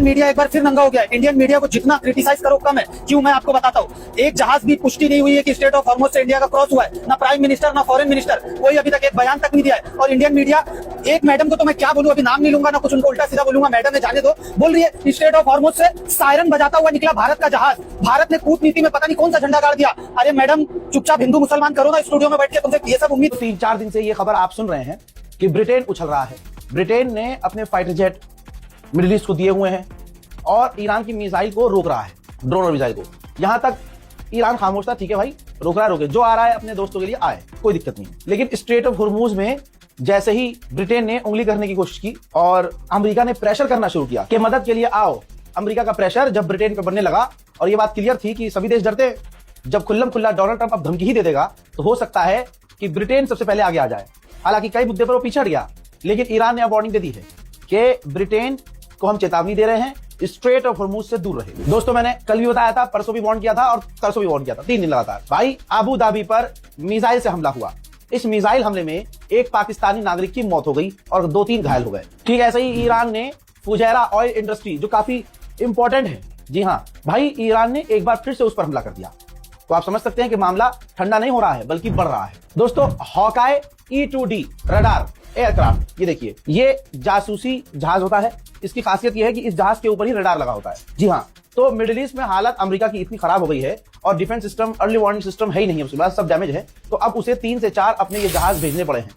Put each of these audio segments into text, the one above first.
Indian media एक बार फिर नंगा हो गया है। इंडियन मीडिया को जितना क्रिटिसाइज करो कम है। क्यों, मैं आपको बताता हूँ। एक जहाज भी पुष्टि नहीं हुई है कि स्टेट ऑफ हॉर्मोज से इंडिया का क्रॉस हुआ है। ना प्राइम मिनिस्टर, ना फॉरेन मिनिस्टर, कोई अभी तक एक बयान तक नहीं दिया है। और इंडियन मीडिया, एक मैडम को तो मैं क्या बोलूं, अभी नाम नहीं लूंगा, ना कुछ उनको उल्टा सीधा बोलूंगा, मैडम ने जाने दो, बोल रही है स्टेट ऑफ हॉर्मोज से सायरन बजाता हुआ निकला भारत का जहाज। भारत ने कूटनीति में पता नहीं कौन सा झंडा गाड़ दिया। अरे मैडम, चुपचाप हिंदू मुसलमान करो ना, स्टूडियो में बैठ के तुमसे ये सब उम्मीद। 3-4 दिन से ये खबर आप सुन रहे हैं कि ब्रिटेन उछल रहा है। ब्रिटेन ने अपने फाइटर जेट मिडिल ईस्ट को दिए हुए हैं और ईरान की मिसाइल को रोक रहा है, ड्रोन और मिसाइल को। यहां तक ईरान खामोश था, ठीक है भाई, रोक रहा है, रोके, जो आ रहा है अपने दोस्तों के लिए आए, कोई दिक्कत नहीं। लेकिन स्ट्रेट ऑफ हुर्मुज में जैसे ही ब्रिटेन ने उंगली करने की कोशिश की और अमेरिका ने प्रेशर करना शुरू किया कि मदद के लिए आओ, अमेरिका का प्रेशर जब ब्रिटेन पे बनने लगा, और ये बात क्लियर थी कि सभी देश डरते हैं, जब खुल्लम खुल्ला डोनाल्ड ट्रंप अब धमकी ही दे देगा तो हो सकता है कि ब्रिटेन सबसे पहले आगे आ जाए। हालांकि कई मुद्दे पर वो पीछे हट गया, लेकिन ईरान ने अब वार्निंग दे दी है कि ब्रिटेन को हम चेतावनी दे रहे हैं, स्ट्रेट ऑफ हुर्मुज से दूर रहे। दोस्तों, मैंने कल भी बताया था, परसों भी वार्न किया था और तरसों भी वार्न किया था, 3 दिन लगातार। भाई, अबू धाबी पर मिसाइल से हमला हुआ। इस मिसाइल हमले में एक पाकिस्तानी नागरिक की मौत हो गई और 2-3 घायल हो गए। ठीक ऐसे ही ईरान ने फुजैरा ऑयल इंडस्ट्री, जो काफी इंपॉर्टेंट है, जी हाँ भाई, ईरान ने एक बार फिर से उस पर हमला कर दिया। तो आप समझ सकते हैं कि मामला ठंडा नहीं हो रहा है बल्कि बढ़ रहा है। दोस्तों, हॉकाई E-2D रडार एयरक्राफ्ट, ये देखिए, ये जासूसी जहाज होता है। इसकी खासियत यह है कि इस जहाज के ऊपर ही रडार लगा होता है। जी हाँ, तो मिडिल ईस्ट में हालत अमेरिका की इतनी खराब हो गई है और defence system, early warning system है ही नहीं, उसके बाद सब डैमेज है, तो अब उसे 3 से 4 अपने ये जहाज भेजने पड़े हैं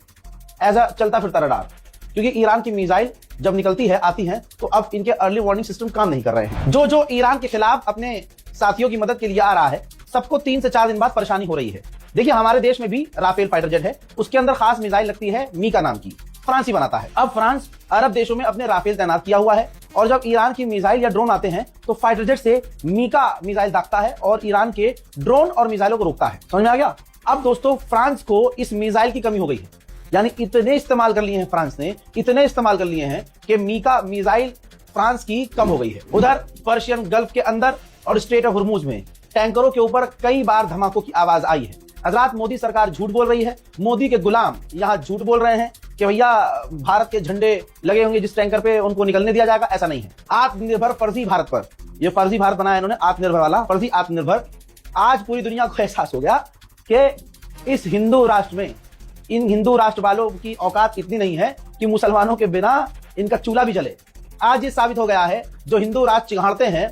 एज अ चलता फिरता रडार। क्योंकि ईरान की मिसाइल जब निकलती है, आती है, तो अब इनके अर्ली वार्निंग सिस्टम काम नहीं कर रहे हैं। जो ईरान के खिलाफ अपने साथियों की मदद के लिए आ रहा है, सबको 3 से 4 दिन बाद परेशानी हो रही है। देखिए, हमारे देश में भी राफेल फाइटर जेट है, उसके अंदर खास मिसाइल लगती है मीका नाम की, फ्रांस ही बनाता है। अब फ्रांस अरब देशों में अपने राफेल तैनात किया हुआ है और जब ईरान की मिसाइल या ड्रोन आते हैं तो फाइटर जेट से मीका मिसाइल दागता है और ईरान के ड्रोन और मिसाइलों को रोकता है। समझ में आ गया? अब दोस्तों, फ्रांस को इस मिसाइल की कमी हो गई है, यानी इतने इस्तेमाल कर लिए हैं फ्रांस ने, इतने इस्तेमाल कर लिए हैं कि मीका मिसाइल फ्रांस की कम हो गई है। उधर पर्शियन गल्फ के अंदर और स्ट्रेट ऑफ हुर्मुज में टैंकरों के ऊपर कई बार धमाकों की आवाज आई है। हजरात, मोदी सरकार झूठ बोल रही है, मोदी के गुलाम यहाँ झूठ बोल रहे हैं कि भैया भारत के झंडे लगे होंगे जिस टैंकर पे, उनको निकलने दिया जाएगा। ऐसा नहीं है। आत्मनिर्भर फर्जी भारत पर, ये फर्जी भारत बनाया इन्होंने, आत्मनिर्भर वाला, फर्जी आत्मनिर्भर। आज पूरी दुनिया को एहसास हो गया कि इस हिंदू राष्ट्र में, इन हिंदू राष्ट्र वालों की औकात इतनी नहीं है कि मुसलमानों के बिना इनका चूल्हा भी जले। आज ये साबित हो गया है, जो हिंदू राष्ट्र चिढ़ाते हैं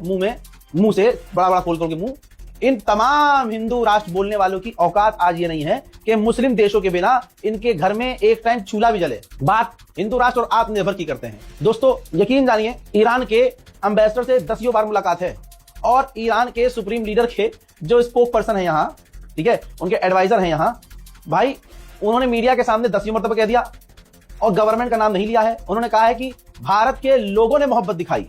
मुंह से बड़ा बड़ा खोल के मुंह, इन तमाम हिंदू राष्ट्र बोलने वालों की औकात आज ये नहीं है कि मुस्लिम देशों के बिना इनके घर में एक टाइम चूल्हा भी जले। बात हिंदू राष्ट्र और आत्मनिर्भर की करते हैं। दोस्तों, यकीन जानिए, ईरान के एम्बेसडर से 10 बार मुलाकात है और ईरान के सुप्रीम लीडर के जो स्पोक पर्सन है यहाँ, ठीक है, उनके एडवाइजर हैं यहाँ, भाई, उन्होंने मीडिया के सामने 10 मरतबा कह दिया और गवर्नमेंट का नाम नहीं लिया है। उन्होंने कहा है कि भारत के लोगों ने मोहब्बत दिखाई,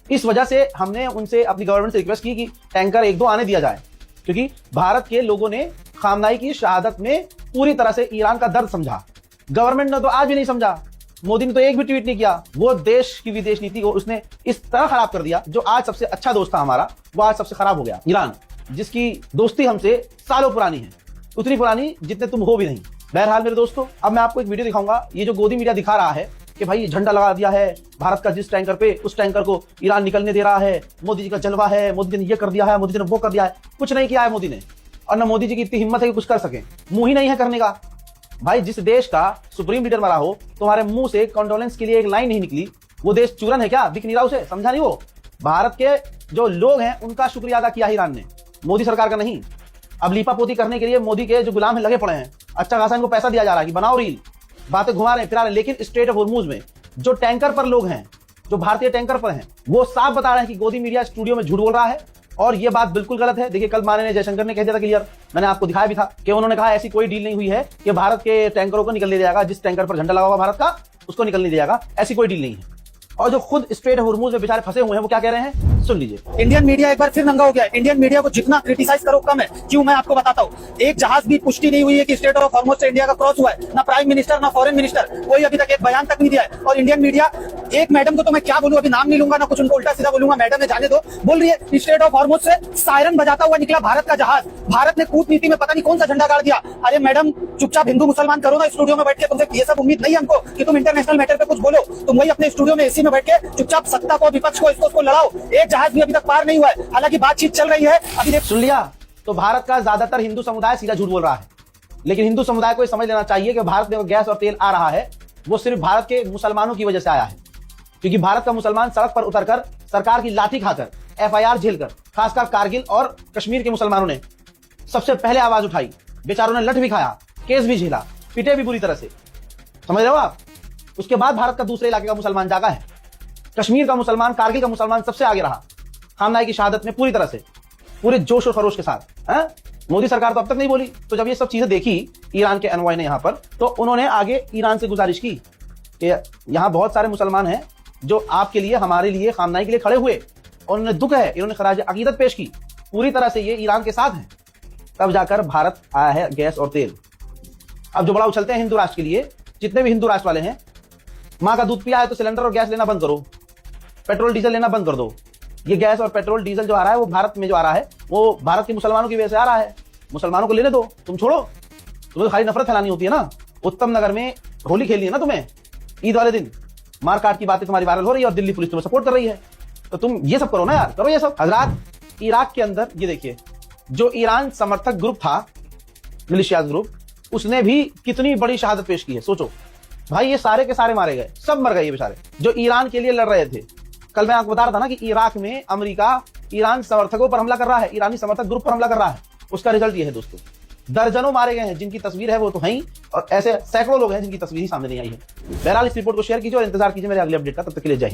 इस वजह से हमने उनसे, अपनी गवर्नमेंट से रिक्वेस्ट की कि टैंकर 1-2 आने दिया जाए, क्योंकि भारत के लोगों ने खामनाई की शहादत में पूरी तरह से ईरान का दर्द समझा। गवर्नमेंट ने तो आज भी नहीं समझा। मोदी ने तो एक भी ट्वीट नहीं किया। वो देश की विदेश नीति को उसने इस तरह खराब कर दिया, जो आज सबसे अच्छा दोस्त था हमारा, वो आज सबसे खराब हो गया। ईरान, जिसकी दोस्ती हमसे सालों पुरानी है, उतनी पुरानी जितने तुम हो भी नहीं। बहरहाल मेरे दोस्तों, अब मैं आपको एक वीडियो दिखाऊंगा। ये जो गोदी मीडिया दिखा रहा है कि भाई झंडा लगा दिया है भारत का जिस टैंकर पे, उस टैंकर को ईरान निकलने दे रहा है, मोदी जी का जलवा है, मोदी जी ने ये कर दिया है, मोदी जी ने वो कर दिया है। कुछ नहीं किया है मोदी ने, और ना मोदी जी की इतनी हिम्मत है कि कुछ कर सके, मुंह ही नहीं है करने का। भाई, जिस देश का सुप्रीम लीडर मरा हो, तुम्हारे मुंह से कंडोलेंस के लिए एक लाइन नहीं निकली, वो देश चूरन है क्या? दिख नहीं रहा उसे? समझा नहीं? वो भारत के जो लोग हैं उनका शुक्रिया अदा किया ईरान ने, मोदी सरकार का नहीं। अब लीपापोती करने के लिए मोदी के जो गुलाम है लगे पड़े हैं, अच्छा खासा इनको पैसा दिया जा रहा है कि बनाओ रील, बातें घुमा रहे हैं, फिरा रहे हैं। लेकिन स्ट्रेट ऑफ हुर्मुज में जो टैंकर पर लोग हैं, जो भारतीय टैंकर पर हैं, वो साफ बता रहे हैं कि गोदी मीडिया स्टूडियो में झूठ बोल रहा है और ये बात बिल्कुल गलत है। देखिए, कल माननीय जयशंकर ने कह दिया था क्लियर, मैंने आपको दिखाया भी था कि उन्होंने कहा ऐसी कोई डील नहीं हुई है कि भारत के टैंकरों को निकलने दिया जाएगा, जिस टैंकर पर झंडा लगा होगा भारत का उसको निकलने दिया जाएगा, ऐसी कोई डील नहीं है। और जो खुद स्ट्रेट ऑफ हुर्मुज में बेचारे फंसे हुए हैं, वो क्या कह रहे हैं, सुन लीजिए। इंडियन मीडिया एक बार फिर नंगा हो गया है। इंडियन मीडिया को जितना क्रिटिसाइज करो कम है। क्यों, मैं आपको बताता हूँ। एक जहाज भी पुष्टि नहीं हुई है कि स्टेट ऑफ हॉर्मोज से इंडिया का क्रॉस हुआ है। ना प्राइम मिनिस्टर, ना फॉरेन मिनिस्टर, कोई अभी तक एक बयान तक नहीं दिया है। और इंडियन मीडिया एक मैडम को तो मैं क्या बोलूं, अभी नाम नहीं लूंगा ना कुछ, उनको उल्टा सीधा बोलूंगा, मैडम ने जाने दो, बोल रही है स्ट्रेट ऑफ हॉर्मुज से सायरन बजाता हुआ निकला भारत का जहाज, भारत ने कूटनीति में पता नहीं कौन सा झंडा गाड़ दिया। अरे मैडम चुपचाप हिंदू मुसलमान करो ना स्टूडियो में बैठ के, तुमसे ये सब उम्मीद नहीं हमको कि तुम इंटरनेशनल मैटर पे कुछ बोलो, तुम वही अपने स्टूडियो में एसी में बैठ के चुपचाप सत्ता को, विपक्ष को, इसको लड़ाओ। एक जहाज भी अभी तक पार नहीं हुआ है, हालांकि बातचीत चल रही है अभी। सुन लिया? तो भारत का ज्यादातर हिंदू समुदाय सीधा झूठ बोल रहा है, लेकिन हिंदू समुदाय को समझ लेना चाहिए कि भारत में गैस और तेल आ रहा है वो सिर्फ भारत के मुसलमानों की वजह से आया है, क्योंकि भारत का मुसलमान सड़क पर उतरकर सरकार की लाठी खाकर एफआईआर झेलकर, खासकर कारगिल और कश्मीर के मुसलमानों ने सबसे पहले आवाज उठाई, बेचारों ने लठ भी खाया, केस भी झेला, पिटे भी बुरी तरह से, समझ रहे हो आप? उसके बाद भारत का दूसरे इलाके का मुसलमान जागा है। कश्मीर का मुसलमान, कारगिल का मुसलमान सबसे आगे रहा खामनाई की शहादत में, पूरी तरह से, पूरे जोश और खरोश के साथ। मोदी सरकार तो अब तक नहीं बोली। तो जब ये सब चीजें देखी ईरान के एनवॉय ने यहां पर, तो उन्होंने आगे ईरान से गुजारिश की कि यहां बहुत सारे मुसलमान हैं जो आपके लिए, हमारे लिए, खामनाई के लिए खड़े हुए, और उन्हें दुख है, इन्होंने खराज अकीदत पेश की, पूरी तरह से ये ईरान के साथ हैं। तब जाकर भारत आया है गैस और तेल। अब जो बड़ा उछलते हैं हिंदू राष्ट्र के लिए, जितने भी हिंदू राष्ट्र वाले हैं, मां का दूध पिया है तो सिलेंडर और गैस लेना बंद करो, पेट्रोल डीजल लेना बंद कर दो। ये गैस और पेट्रोल डीजल जो आ रहा है वो भारत में जो आ रहा है वो भारत के मुसलमानों की वजह से आ रहा है। मुसलमानों को लेने दो, तुम छोड़ो, तुम्हें तो खाली नफरत फैलानी होती है ना। उत्तम नगर में होली खेलनी है ना तुम्हें, ईद वाले दिन मार काट की बातें तुम्हारी वायरल हो रही है और दिल्ली पुलिस तुम्हें सपोर्ट कर रही है, तो तुम ये सब करो ना यार, करो ये सब। हजरात, इराक के अंदर ये देखिए, जो ईरान समर्थक ग्रुप था, मिलिशियाज ग्रुप, उसने भी कितनी बड़ी शहादत पेश की है, सोचो भाई। ये सारे के सारे मारे गए, सब मर गए ये बेचारे जो ईरान के लिए लड़ रहे थे। कल मैं आपको बता रहा था ना कि इराक में अमेरिका ईरान समर्थकों पर हमला कर रहा है, ईरानी समर्थक ग्रुप पर हमला कर रहा है। उसका रिजल्ट ये है दोस्तों, दर्जनों मारे गए हैं, जिनकी तस्वीर है वो तो है ही, और ऐसे सैकड़ों लोग हैं जिनकी तस्वीर ही सामने नहीं आई है। बहरहाल इस रिपोर्ट को शेयर कीजिए और इंतजार कीजिए मेरे अगले अपडेट का। तब तक के लिए जय हिंद।